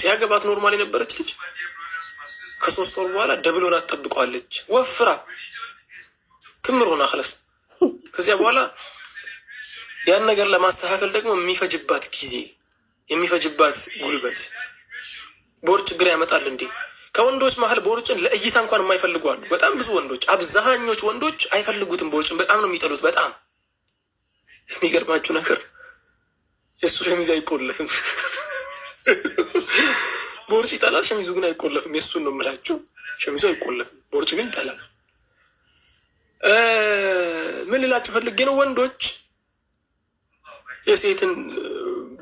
ሲያገባት ኖርማል የነበረች ልጅ ከ3 ወር በኋላ ደብል ሆና ትጠብቀዋለች። ወፍራ ክምር ሆና ክለስ። ከዚያ በኋላ ያን ነገር ለማስተካከል ደግሞ የሚፈጅባት ጊዜ የሚፈጅባት ጉልበት ቦርጭ ችግር ያመጣል እንዴ? ከወንዶች መሀል ቦርጭን ለእይታ እንኳን የማይፈልጉ አሉ። በጣም ብዙ ወንዶች፣ አብዛኞች ወንዶች አይፈልጉትም ቦርጭን፣ በጣም ነው የሚጠሉት። በጣም የሚገርማችሁ ነገር የእሱ ሸሚዝ አይቆለፍም። ቦርጭ ይጠላል፣ ሸሚዙ ግን አይቆለፍም። የእሱን ነው የምላችሁ። ሸሚዙ አይቆለፍም፣ ቦርጭ ግን ይጠላል። ምን ልላችሁ ፈልጌ ነው፣ ወንዶች የሴትን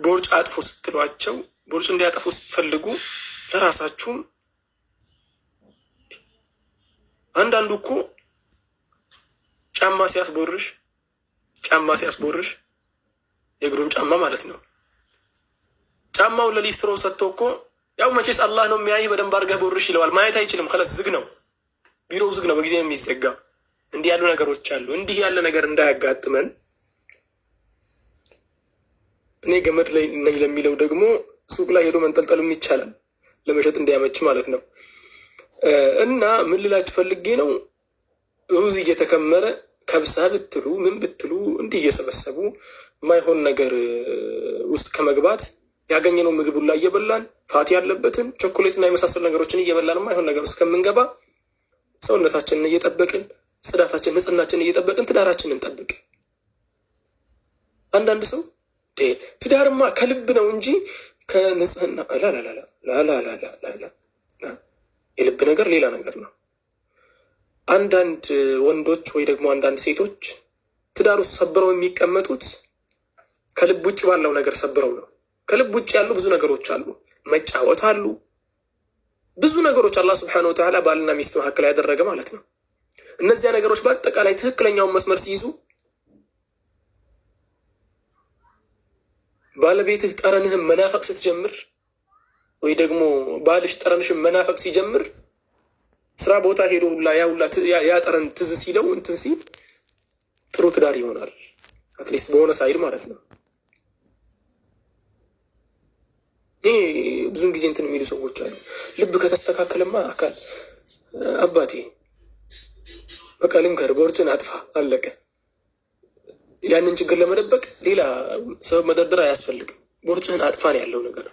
ቦርጭ አጥፎ ስትሏቸው፣ ቦርጭ እንዲያጠፉ ስትፈልጉ ለራሳችሁም አንዳንዱ እኮ ጫማ ሲያስቦርሽ የእግሩን ጫማ ማለት ነው። ጫማው ለሊስትሮ ሰጥቶ እኮ ያው መቼስ አላህ ነው የሚያይ፣ በደንብ አድርገህ ቦርሽ ይለዋል። ማየት አይችልም። ከለስ ዝግ ነው፣ ቢሮው ዝግ ነው፣ በጊዜ የሚዘጋ። እንዲህ ያሉ ነገሮች አሉ። እንዲህ ያለ ነገር እንዳያጋጥመን እኔ ገመድ ላይ ነኝ ለሚለው ደግሞ ሱቅ ላይ ሄዶ መንጠልጠልም ይቻላል፣ ለመሸጥ እንዲያመች ማለት ነው። እና ምን ልላችሁ ፈልጌ ነው፣ ሩዝ እየተከመረ ከብሳ ብትሉ ምን ብትሉ እንዲህ እየሰበሰቡ የማይሆን ነገር ውስጥ ከመግባት ያገኘነው ምግብ ላይ እየበላን ፋት ያለበትን ቾኮሌትና የመሳሰሉ ነገሮችን እየበላን የማይሆን ነገር ውስጥ ከምንገባ ሰውነታችንን እየጠበቅን ጽዳታችን፣ ንጽህናችንን እየጠበቅን ትዳራችንን እንጠብቅ። አንዳንድ ሰው ትዳርማ ከልብ ነው እንጂ ከንጽህና ላላላላላ የልብ ነገር ሌላ ነገር ነው። አንዳንድ ወንዶች ወይ ደግሞ አንዳንድ ሴቶች ትዳር ውስጥ ሰብረው የሚቀመጡት ከልብ ውጭ ባለው ነገር ሰብረው ነው። ከልብ ውጭ ያሉ ብዙ ነገሮች አሉ፣ መጫወት አሉ፣ ብዙ ነገሮች አላህ ሱብሓነሁ ወተዓላ ባልና ሚስት መካከል ያደረገ ማለት ነው። እነዚያ ነገሮች በአጠቃላይ ትክክለኛውን መስመር ሲይዙ ባለቤትህ ጠረንህን መናፈቅ ስትጀምር ወይ ደግሞ ባልሽ ጠረንሽን መናፈቅ ሲጀምር ስራ ቦታ ሄዶ ሁላ ያ ጠረን ትዝ ሲለው እንትን ሲል ጥሩ ትዳር ይሆናል። አትሊስት በሆነ ሳይድ ማለት ነው። ይሄ ብዙን ጊዜ እንትን የሚሉ ሰዎች አሉ። ልብ ከተስተካከለማ አካል አባቴ በቃ ልምከር፣ ቦርጭን አጥፋ፣ አለቀ። ያንን ችግር ለመደበቅ ሌላ ሰበብ መደርደር አያስፈልግም። ቦርጭህን አጥፋ ነው ያለው ነገር።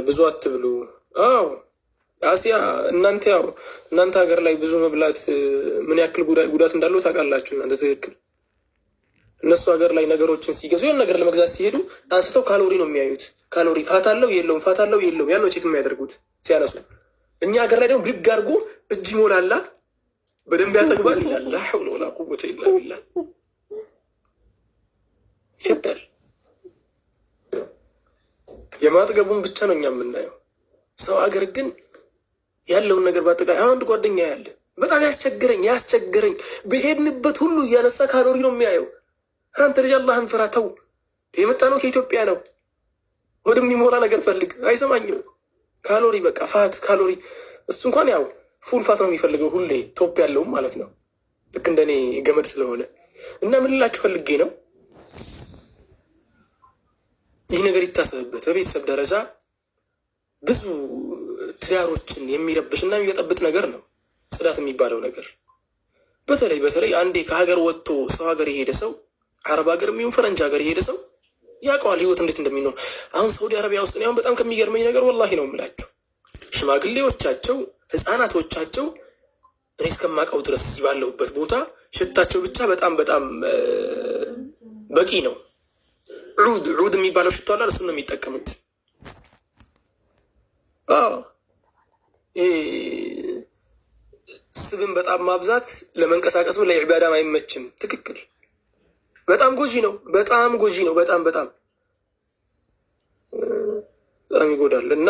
ብዙ አትብሉ። አዎ አሲያ፣ እናንተ ሀገር ላይ ብዙ መብላት ምን ያክል ጉዳት እንዳለው ታውቃላችሁ እናንተ። ትክክል። እነሱ ሀገር ላይ ነገሮችን ሲገዙ የሆነ ነገር ለመግዛት ሲሄዱ አንስተው ካሎሪ ነው የሚያዩት። ካሎሪ ፋት አለው የለውም፣ ፋት አለው የለውም፣ ያን ነው ቼክ የሚያደርጉት ሲያነሱ። እኛ ሀገር ላይ ደግሞ ብድግ አድርጎ እጅ ይሞላላ በደንብ ያጠግባል ይላል። ላ ሐውለ ወላ ቁወተ ኢላ ቢላህ። ይከብዳል። የማጥገቡን ብቻ ነው እኛ የምናየው። ሰው ሀገር ግን ያለውን ነገር በአጠቃላይ አንድ ጓደኛ ያለ በጣም ያስቸገረኝ በሄድንበት ሁሉ እያነሳ ካሎሪ ነው የሚያየው። አንተ ልጅ አላህን ፍራ፣ ተው። የመጣ ነው ከኢትዮጵያ ነው፣ ወደሚሞላ ነገር ፈልግ። አይሰማኝም። ካሎሪ በቃ ፋት ካሎሪ። እሱ እንኳን ያው ፉል ፋት ነው የሚፈልገው ሁሌ ቶፕ ያለውም ማለት ነው፣ ልክ እንደኔ ገመድ ስለሆነ። እና ምን ልላችሁ ፈልጌ ነው፣ ይህ ነገር ይታሰብበት። በቤተሰብ ደረጃ ብዙ ትዳሮችን የሚረብሽ እና የሚበጠብጥ ነገር ነው ጽዳት የሚባለው ነገር። በተለይ አንዴ ከሀገር ወጥቶ ሰው ሀገር የሄደ ሰው፣ አረብ ሀገር የሚሆን ፈረንጅ ሀገር የሄደ ሰው ያውቀዋል ህይወት እንዴት እንደሚኖር። አሁን ሳውዲ አረቢያ ውስጥ አሁን በጣም ከሚገርመኝ ነገር ወላሂ ነው የምላቸው፣ ሽማግሌዎቻቸው፣ ህፃናቶቻቸው እኔ እስከማውቀው ድረስ እዚህ ባለሁበት ቦታ ሽታቸው ብቻ በጣም በቂ ነው። ዑድ የሚባለው ሽቶ አለ፣ እሱን ነው የሚጠቀሙት። ስብን በጣም ማብዛት ለመንቀሳቀስም ለኢባዳም አይመችም። ትክክል። በጣም ጎጂ ነው። በጣም ይጎዳል እና